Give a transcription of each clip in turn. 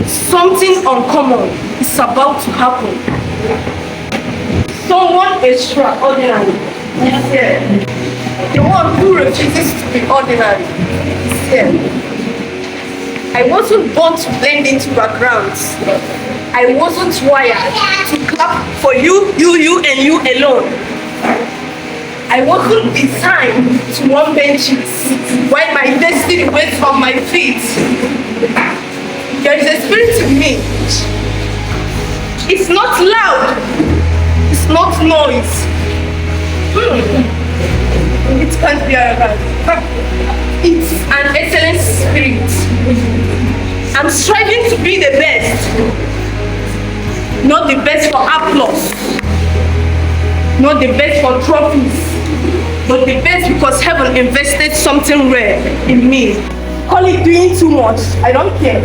Something uncommon is about to happen. Someone extraordinary is here. The one who refuses to be ordinary is here. I wasn't born to blend into backgrounds. I wasn't wired to clap for you, and you alone. I wasn't designed to run benches while my destiny waits on my feet. There is a spirit in me. It's not loud. It's not noise. It can't be around. It's an excellent spirit. I'm striving to be the best. Not the best for applause. Not the best for trophies. But the best because heaven invested something rare in me. Call it doing too much. I don't care.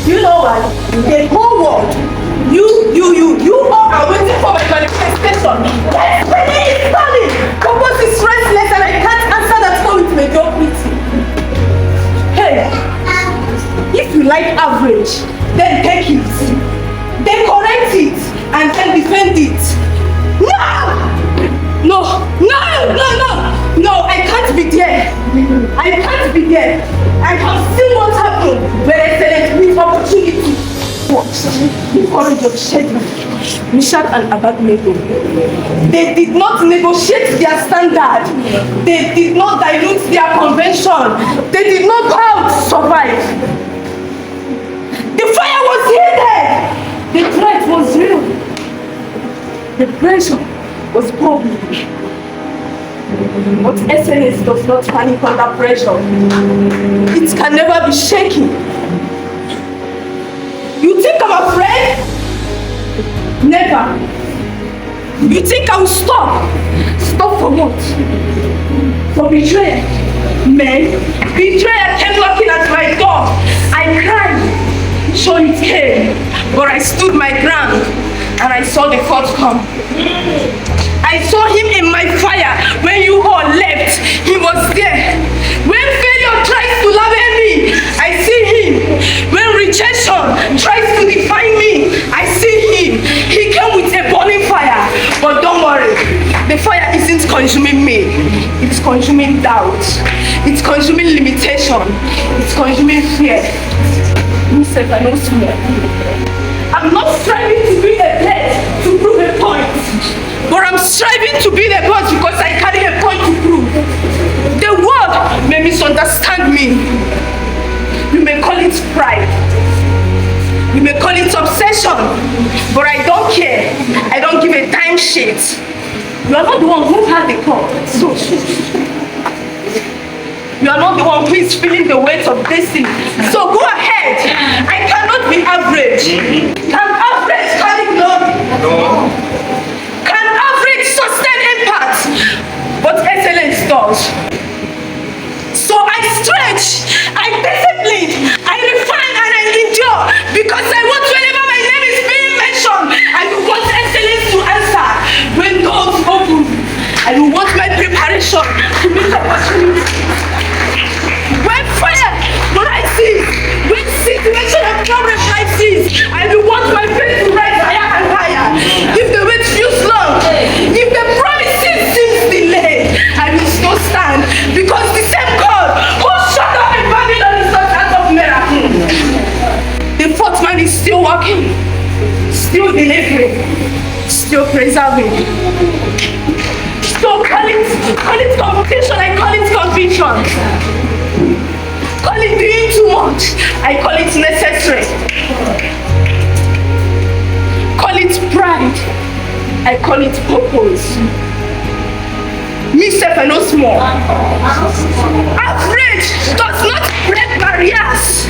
You know what? The whole world, you all are waiting for my manifestation. Yes, Penny is calling. Purpose is restless and I can't answer that phone with mediocrity. Hey, if you like average, then take it. Then correct it and then defend it. No, I can't be there. I can't be there. I can see what happened when excellence with opportunity. What? The courage of Shadrach, Meshach and Abednego. They did not negotiate their standard. They did not dilute their convention. They did not bow to survive. The fire was heated. The threat was real. The pressure was public. But excellence does not panic under pressure. It can never be shaken. You think I'm afraid? Never. You think I will stop? Stop for what? For betrayal. Man, betrayal came knocking at my door. I cried. Sure it came. But I stood my ground and I saw the court come. I saw him in my fire when you all left. He was there. When failure tries to label me, I see him. When rejection tries to define me, I see him. He came with a burning fire. But don't worry, the fire isn't consuming me. It's consuming doubt. It's consuming limitation. It's consuming fear. Myself, I know small. I'm not striving to be the best to prove a point. But I'm striving to be the best because I carry a point to prove. The world may misunderstand me. You may call it pride. You may call it obsession. But I don't care. I don't give a damn shit. You are not the one who had the call. So you are not the one who is feeling the weight of destiny. So go ahead. I cannot be average. Can average carry glory? No. Can average sustain impact? But excellence does. So I stretch, I discipline, I refine and I endure because I want whenever my name is being mentioned, I will want excellence to answer. When doors open, I will want my preparation to meet opportunity. When fire rises, when situation and problem rises, I will want my faith to rise higher and higher. If the wait feels long, if the promises seems delayed, I will still stand because the same God who shut up in Babylon is not out of miracle. The fourth man is still working, still delivering, still preserving. So call it competition, I call it conviction. Call it doing too much, I call it necessary. Call it pride, I call it purpose. Me self and no small. Average does not break barriers.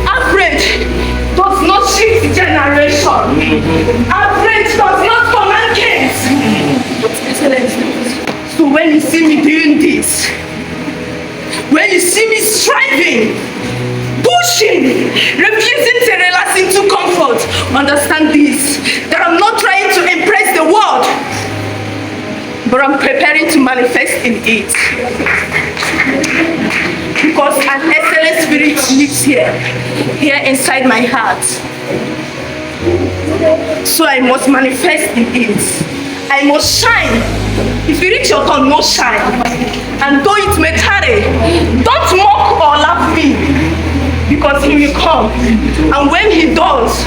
Average does not shift generation. Average does not command kings. But excellence does. So when you see me doing this, when you see me striving, pushing, refusing to relax into comfort, understand this, that I'm not trying to impress the world, but I'm preparing to manifest in it. Because an excellent here inside my heart. So I must manifest in it. I must shine. If you reach your turn, no shine. And though it may tarry, don't mock or laugh me, because he will come. And when he does,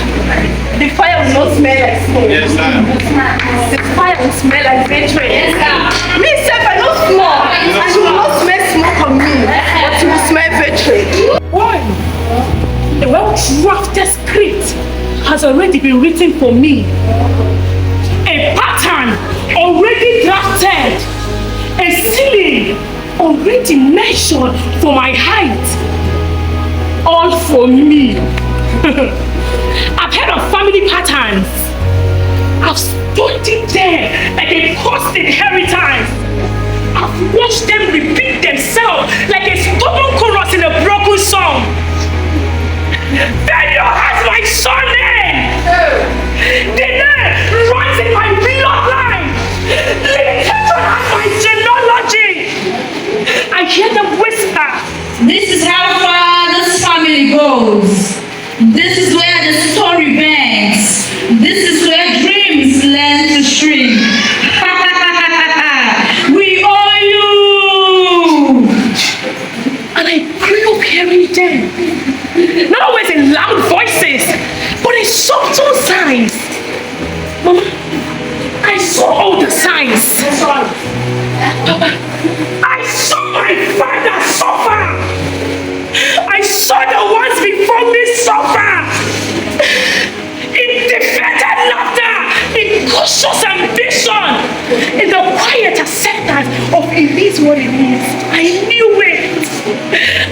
the fire will not smell like smoke. Yes, sir. The fire will smell like victory. Yes, sir. Me, self, I don't smoke. And you will not smell smoke on me, but you will smell victory. Why? A well-drafted script has already been written for me. A pattern already drafted. A ceiling already measured for my height. All for me. I've heard of family patterns. I've studied them like a post inheritance. I've watched them repeat themselves like a stubborn chorus in a broken song. Failure has my surname. The name runs in my bloodline. Limitation has my genealogy. I hear them whisper. This is how far this family goes. This is where the story bends. This is where dreams learn to shrink. We owe you. And I grew up hearing them. Not always in loud voices, but in subtle signs. Mama, I saw all the signs. Papa, I saw my father suffer. I saw the ones before me suffer. In defeated laughter, in cautious ambition, in the quiet acceptance of it is what it is. I knew it.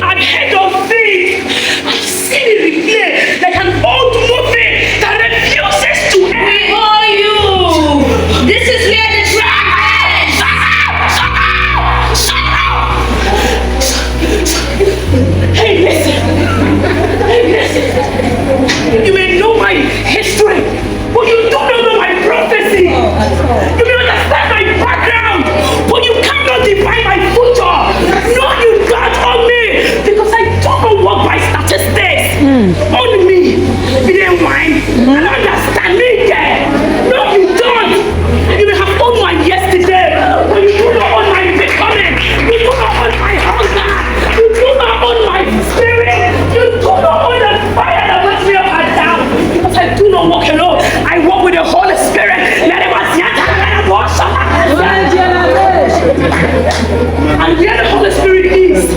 I've heard of things. I've seen it replay like an old movie that refuses to end. We owe you. This is where the track ends. Hey, listen. You may know my history, but you don't know my prophecy. You may understand my background, but you cannot define my future. No, you don't own me, because I don't work by statistics. Own me. You didn't mind. I don't understand me again. No, you don't. You may have owned my yesterday, but you do not own my becoming. You do not own my hunger. You do not own my spirit. You do not own the fire that lifts me up and down. Because I do not walk alone. I walk with the Holy Spirit. Let him and where the Holy Spirit is,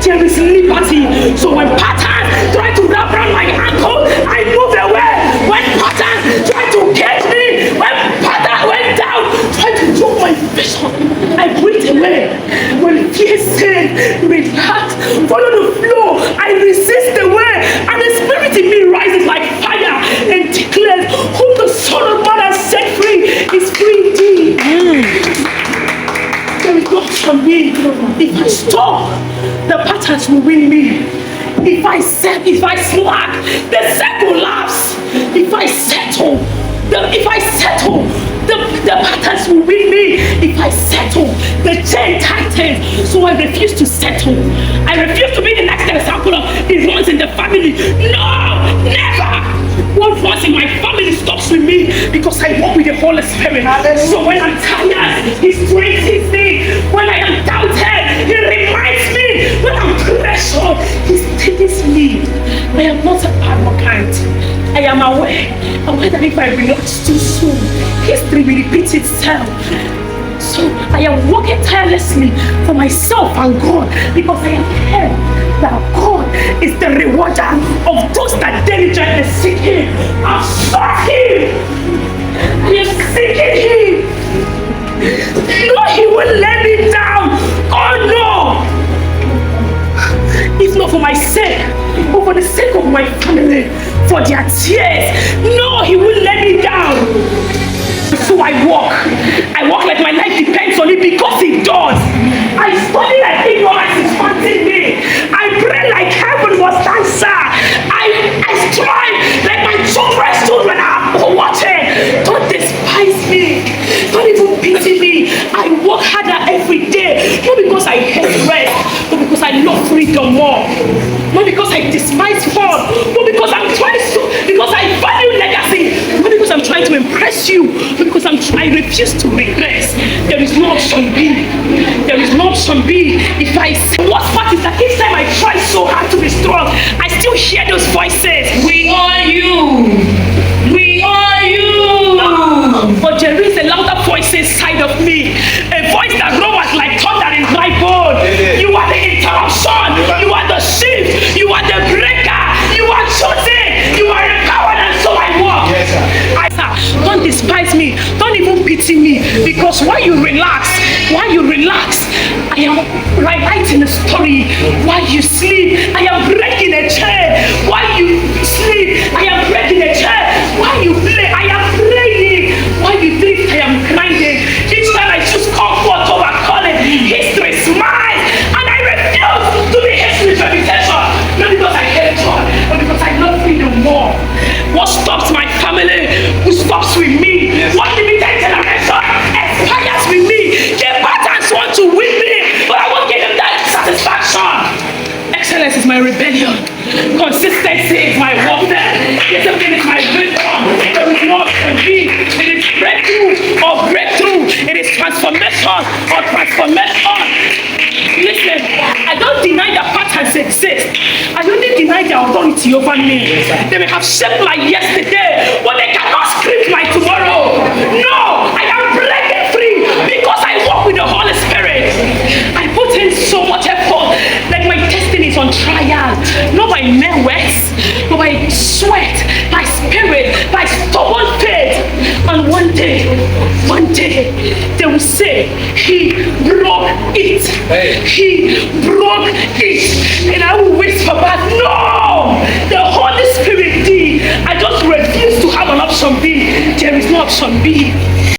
there is liberty. So when patterns try to wrap around my ankle, I move away. When patterns try to catch me, when patterns went down, try to choke my vision, I breathe away. When fear said, relax, follow the flow, I resist the way, and the spirit in me rises like fire and declares, whom the Son of Man has set free is free indeed. There is not for me. If I stop, the patterns will win me. If I slack, the circle laughs. If I settle, the patterns will win me. If I settle, the chain tightens. So I refuse to settle. I refuse to be the next example of it runs in the family. No, never. What runs in my family stops with me because I walk with the Holy Spirit. So when I'm tired, He strengthens me. When I am doubted, He reminds me. When I'm pressured, He steadies me. I am not arrogant. I am aware that if I relax too soon, history will repeat itself. So I am working tirelessly for myself and God, because I am heard that God is the rewarder of those that diligently seek Him. I've sought Him. I am seeking Him. No, He will let me down. Oh no! If not for my sake, but for the sake of my family, for their tears, no, He will let me down. So I walk like my life depends on it, because it does. I study like ignorance is haunting me. I pray like heaven must answer. I strive like my children are watching. Don't despise me. Don't even pity me. I work harder every day, not because I hate rest, but because I love freedom more. Not because I despise fun, but because because I value legacy. Not because I'm trying to impress you, but because I refuse to regress. There is no option B. There is no option B. If I say, what's part is that each time I try so hard to be strong, I still hear those voices. We are you. We are you. But there is a louder voice inside of me. A voice that roars like thunder in dry bone. You are the interruption. You are the shift. You are the breaker. You are chosen. You are empowered, and so I walk. Yes, sir. Don't despise me. Don't even pity me. Because while you relax, I am writing a story. While you sleep, I am breaking a chain. While you sleep, I am breaking a chain. While you play, I am praying. While you drink, I am grinding. Each time I choose comfort over calling, history smiles, and I refuse to be history's reputation. Not because I hate God, but because I love freedom more. What stops my family? Who stops with me? What limited generation expires with me? The patterns want to win me, but I won't give them that satisfaction. Excellence is my rebellion. Consistency is my warfare. Discipline is my wisdom. There is no option B. It is breakthrough or breakthrough. It is transformation or transformation. Listen, I don't deny that patterns exist. I only deny their authority over me. They may have shaped my yesterday, but they cannot script my tomorrow. No, I am breaking free because I walk with the Holy Spirit. I put in so much effort, like my destiny is on trial, not by mere works, but by sweat, by spirit, by stubborn faith. And one day, they will say, he broke it. He broke it. And I will whisper back, no! The Holy Spirit did. I just refuse to have an option B. There is no option B.